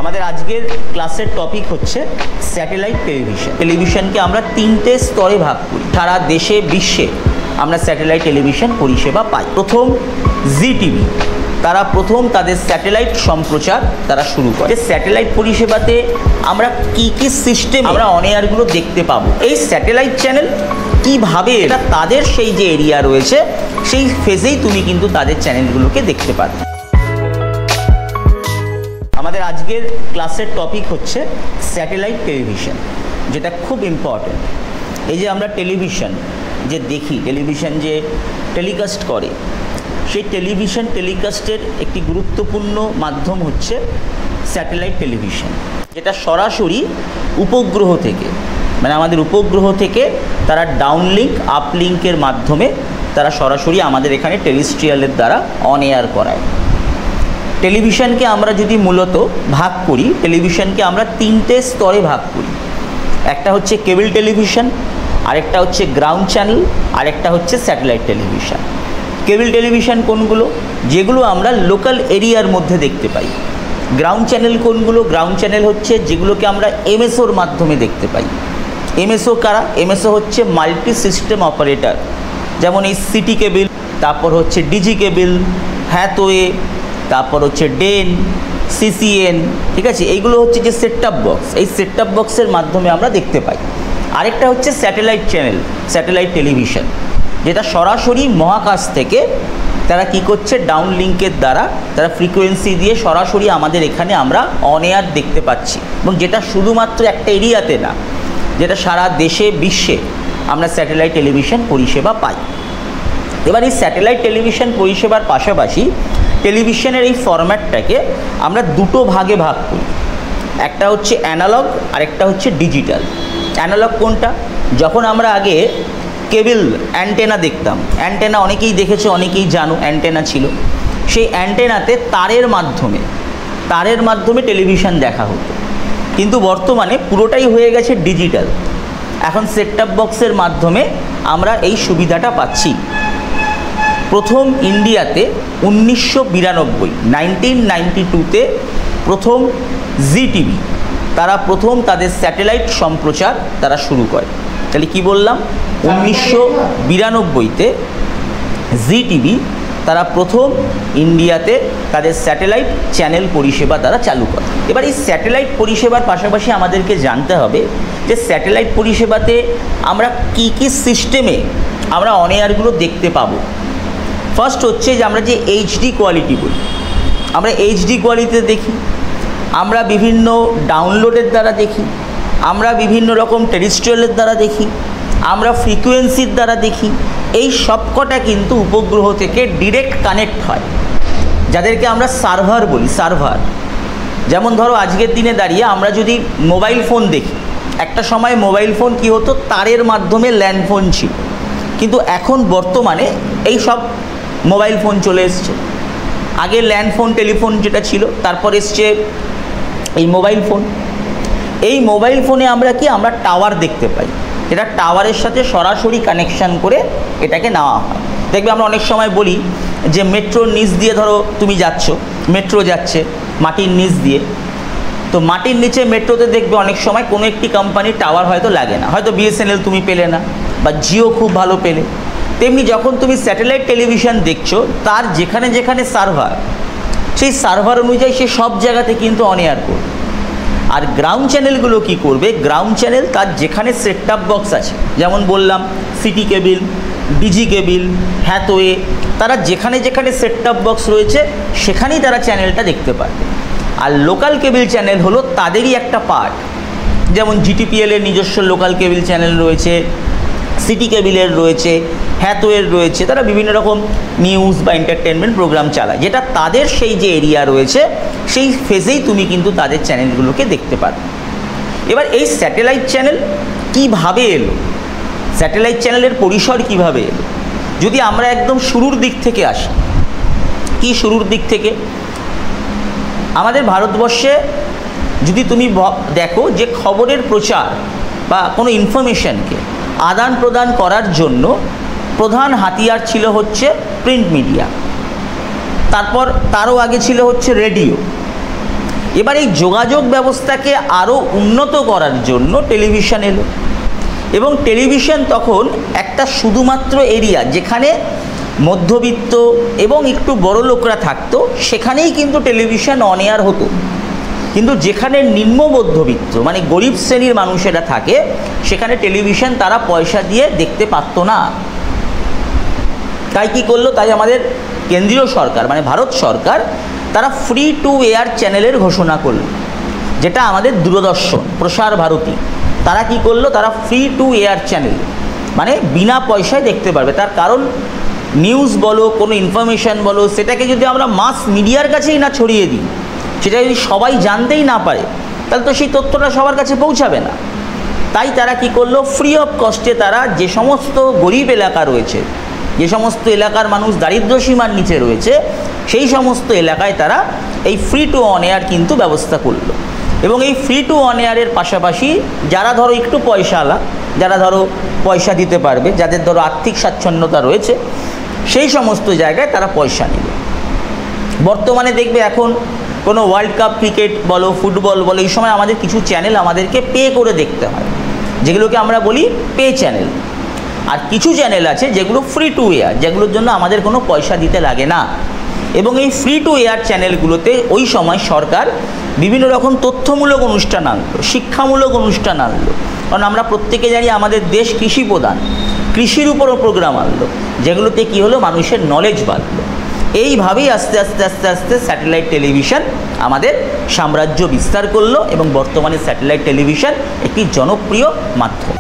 আমাদের আজকের ক্লাসের টপিক হচ্ছে স্যাটেলাইট টেলিভিশন। টেলিভিশনকে আমরা তিনটে স্তরে ভাগ করি। সারা দেশে বিশ্বে আমরা স্যাটেলাইট টেলিভিশন পরিষেবা পাই। প্রথম জি টিভি, তারা প্রথম তাদের স্যাটেলাইট সম্প্রচার তারা শুরু করে। স্যাটেলাইট পরিষেবাতে আমরা কি কি সিস্টেম আমরা অন এয়ারগুলো দেখতে পাবো, এই স্যাটেলাইট চ্যানেল কিভাবে এটা তাদের সেই যে এরিয়া রয়েছে সেই ফেজেই তুমি কিন্তু তাদের চ্যানেলগুলোকে দেখতে পাবে। আমাদের আজকের ক্লাসের টপিক হচ্ছে স্যাটেলাইট টেলিভিশন, যেটা খুব ইম্পর্ট্যান্ট। এই যে আমরা টেলিভিশন যে দেখি, টেলিভিশন যে টেলিকাস্ট করে, সেই টেলিভিশন টেলিকাস্টের একটি গুরুত্বপূর্ণ মাধ্যম হচ্ছে স্যাটেলাইট টেলিভিশন, যেটা সরাসরি উপগ্রহ থেকে, মানে আমাদের উপগ্রহ থেকে তারা ডাউনলিঙ্ক আপলিঙ্কের মাধ্যমে তারা সরাসরি আমাদের এখানে টেরিস্ট্রিয়ালের দ্বারা অন এয়ার করায়। টেলিভিশনকে আমরা যদি মূলত ভাগ করি, টেলিভিশনকে আমরা তিনটে স্তরে ভাগ করি। একটা হচ্ছে কেবল টেলিভিশন, আরেকটা হচ্ছে গ্রাউন্ড চ্যানেল, আরেকটা হচ্ছে স্যাটেলাইট টেলিভিশন। কেবল টেলিভিশন কোনগুলো? যেগুলো আমরা লোকাল এরিয়ার মধ্যে দেখতে পাই। গ্রাউন্ড চ্যানেল কোনগুলো? গ্রাউন্ড চ্যানেল হচ্ছে যেগুলোকে আমরা এমএসওর মাধ্যমে দেখতে পাই। এমএসও কারা? এমএসও হচ্ছে মাল্টি সিস্টেম অপারেটর, যেমন এই সিটি কেবল, তারপর হচ্ছে ডিজি কেবল, হ্যাথওয়ে, তারপর হচ্ছে ডেন, সিসিএন, ঠিক আছে? এইগুলো হচ্ছে যে সেটটপ বক্স, এই সেটটপ বক্সের মাধ্যমে আমরা দেখতে পাই। আরেকটা হচ্ছে স্যাটেলাইট চ্যানেল, স্যাটেলাইট টেলিভিশন, যেটা সরাসরি মহাকাশ থেকে তারা কি করছে, ডাউন লিঙ্কের দ্বারা তারা ফ্রিকোয়েন্সি দিয়ে সরাসরি আমাদের এখানে আমরা অন এয়ার দেখতে পাচ্ছি, এবং যেটা শুধুমাত্র একটা এরিয়াতে না, যেটা সারা দেশে বিশ্বে আমরা স্যাটেলাইট টেলিভিশন পরিষেবা পাই। এবার এই স্যাটেলাইট টেলিভিশন পরিষেবার পাশাপাশি টেলিভিশনের এই ফরম্যাটটাকে আমরা দুটো ভাগে ভাগ করি। একটা হচ্ছে অ্যানালগ, আরেকটা হচ্ছে ডিজিটাল। অ্যানালগ কোনটা? যখন আমরা আগে কেবল অ্যান্টেনা দেখতাম, অ্যান্টেনা অনেকেই দেখেছে, অনেকেই জানো অ্যান্টেনা ছিল, সেই অ্যান্টেনাতে তারের মাধ্যমে টেলিভিশন দেখা হতো। কিন্তু বর্তমানে পুরোটাই হয়ে গেছে ডিজিটাল। এখন সেটটপ বক্সের মাধ্যমে আমরা এই সুবিধাটা পাচ্ছি। প্রথম ইন্ডিয়াতে 1992-তে প্রথম জি টিভি তারা প্রথম তাদের স্যাটেলাইট সম্প্রচার তারা শুরু করে। তাহলে কি বললাম? 1992-তে জি টিভি তারা প্রথম ইন্ডিয়াতে তাদের স্যাটেলাইট চ্যানেল পরিষেবা তারা চালু করে। এবার এই স্যাটেলাইট পরিষেবার পাশাপাশি আমাদেরকে জানতে হবে যে স্যাটেলাইট পরিষেবাতে আমরা কি কি সিস্টেমে আমরা অন এয়ারগুলো দেখতে পাবো। ফার্স্ট হচ্ছে যে আমরা যে এইচডি কোয়ালিটি বলি, আমরা এইচডি কোয়ালিটিতে দেখি, আমরা বিভিন্ন ডাউনলোডের দ্বারা দেখি, আমরা বিভিন্ন রকম টেরিস্ট্রিয়ালের দ্বারা দেখি, আমরা ফ্রিকোয়েন্সির দ্বারা দেখি। এই সবকটা কিন্তু উপগ্রহ থেকে ডিরেক্ট কানেক্ট হয়, যাদেরকে আমরা সার্ভার বলি। সার্ভার যেমন ধরো আজকের দিনে দাঁড়িয়ে আমরা যদি মোবাইল ফোন দেখি, একটা সময় মোবাইল ফোন কি হতো, তারের মাধ্যমে ল্যান্ডফোন ছিল, কিন্তু এখন বর্তমানে এই সব মোবাইল ফোন চলে এসছে। আগে ল্যান্ডফোন টেলিফোন যেটা ছিল, তারপর এসছে এই মোবাইল ফোন। এই মোবাইল ফোনে আমরা কি, আমরা টাওয়ার দেখতে পাই, এটা টাওয়ারের সাথে সরাসরি কানেকশান করে এটাকে নেওয়া হয়। দেখবে আমরা অনেক সময় বলি যে মেট্রোর নিচ দিয়ে ধরো তুমি যাচ্ছ, মেট্রো যাচ্ছে মাটির নিচ দিয়ে, তো মাটির নিচে মেট্রোতে দেখবে অনেক সময় কোনো একটি কোম্পানির টাওয়ার হয়তো লাগে না, হয়তো বিএসএনএল তুমি পেলে না, বা জিও খুব ভালো পেলে। তেমনি যখন তুমি স্যাটেলাইট টেলিভিশন দেখছো, তার যেখানে যেখানে সার্ভার, সেই সার্ভার অনুযায়ী সে সব জায়গাতে কিন্তু অন এয়ার করবে। আর গ্রাউন্ড চ্যানেলগুলো কি করবে? গ্রাউন্ড চ্যানেল তার যেখানে সেটটপ বক্স আছে, যেমন বললাম সিটি কেবল, ডিজি কেবল, হ্যাথওয়ে, তারা যেখানে যেখানে সেটটপ বক্স রয়েছে সেখানেই তারা চ্যানেলটা দেখতে পারবে। আর লোকাল কেবল চ্যানেল হলো তাদেরই একটা পার্ট, যেমন জিটিপিএলের নিজস্ব লোকাল কেবল চ্যানেল রয়েছে, সিটি কেবলের রয়েছে, হ্যাথওয়ের রয়েছে, তারা বিভিন্ন রকম নিউজ বা এন্টারটেনমেন্ট প্রোগ্রাম চালায়, যেটা তাদের সেই যে এরিয়া রয়েছে সেই ফেজেই তুমি কিন্তু তাদের চ্যানেলগুলোকে দেখতে পারবে। এবার এই স্যাটেলাইট চ্যানেল কিভাবে এলো, স্যাটেলাইট চ্যানেলের পরিসর কিভাবে এলো, যদি আমরা একদম শুরুর দিক থেকে আসি। কি শুরুর দিক থেকে? আমাদের ভারতবর্ষে যদি তুমি দেখো যে খবরের প্রচার বা কোনো ইনফরমেশনকে আদান প্রদান করার জন্য প্রধান হাতিয়ার ছিল হচ্ছে প্রিন্ট মিডিয়া, তারপর তারও আগে ছিল হচ্ছে রেডিও। এবার এই যোগাযোগ ব্যবস্থাকে আরও উন্নত করার জন্য টেলিভিশন এলো, এবং টেলিভিশন তখন একটা শুধুমাত্র এরিয়া যেখানে মধ্যবিত্ত এবং একটু বড় লোকরা থাকতো, সেখানেই কিন্তু টেলিভিশন অন এয়ার হতো। কিন্তু যেখানে নিম্ন মধ্যবিত্ত মানে গরিব শ্রেণীর মানুষেরা থাকে, সেখানে টেলিভিশন তারা পয়সা দিয়ে দেখতে পারত না। তাই কী করলো, তাই আমাদের কেন্দ্রীয় সরকার মানে ভারত সরকার তারা ফ্রি টু এয়ার চ্যানেলের ঘোষণা করল, যেটা আমাদের দূরদর্শন, প্রসার ভারতী, তারা কি করলো, তারা ফ্রি টু এয়ার চ্যানেল মানে বিনা পয়সায় দেখতে পারবে। তার কারণ নিউজ বলো, কোনো ইনফরমেশান বলো, সেটাকে যদি আমরা মাস মিডিয়ার কাছেই না ছড়িয়ে দিই, সেটা যদি সবাই জানতেই না পারে, তাহলে তো সেই তথ্যটা সবার কাছে পৌঁছাবে না। তাই তারা কি করলো, ফ্রি অফ কস্টে তারা যে সমস্ত গরিব এলাকা রয়েছে, যে সমস্ত এলাকার মানুষ দারিদ্র্য সীমার নিচে রয়েছে, সেই সমস্ত এলাকায় তারা এই ফ্রি টু অন এয়ার কিন্তু ব্যবস্থা করলো। এবং এই ফ্রি টু অন এয়ারের পাশাপাশি যারা ধরো একটু পয়সাওয়ালা, যারা ধরো পয়সা দিতে পারবে, যাদের ধরো আর্থিক স্বাচ্ছন্দ্যতা রয়েছে, সেই সমস্ত জায়গায় তারা পয়সা নেবে। বর্তমানে দেখবে এখন কোনো ওয়ার্ল্ড কাপ ক্রিকেট বলো, ফুটবল বলো, এই সময় আমাদের কিছু চ্যানেল আমাদেরকে পে করে দেখতে হয়, যেগুলোকে আমরা বলি পে চ্যানেল। আর কিছু চ্যানেল আছে যেগুলো ফ্রি টু এয়ার, যেগুলোর জন্য আমাদের কোনো পয়সা দিতে লাগে না। এবং এই ফ্রি টু এয়ার চ্যানেলগুলোতে ওই সময় সরকার বিভিন্ন রকম তথ্যমূলক অনুষ্ঠান আনলো, শিক্ষামূলক অনুষ্ঠান আনলো। কারণ আমরা প্রত্যেকে জানি আমাদের দেশ কৃষি প্রধান, কৃষির উপরও প্রোগ্রাম আনলো, যেগুলোতে কি হলো, মানুষের নলেজ বাড়লো। এইভাবেই আস্তে আস্তে আস্তে আস্তে স্যাটেলাইট টেলিভিশন আমাদের সাম্রাজ্য বিস্তার করলো, এবং বর্তমানে স্যাটেলাইট টেলিভিশন একটি জনপ্রিয় মাধ্যম।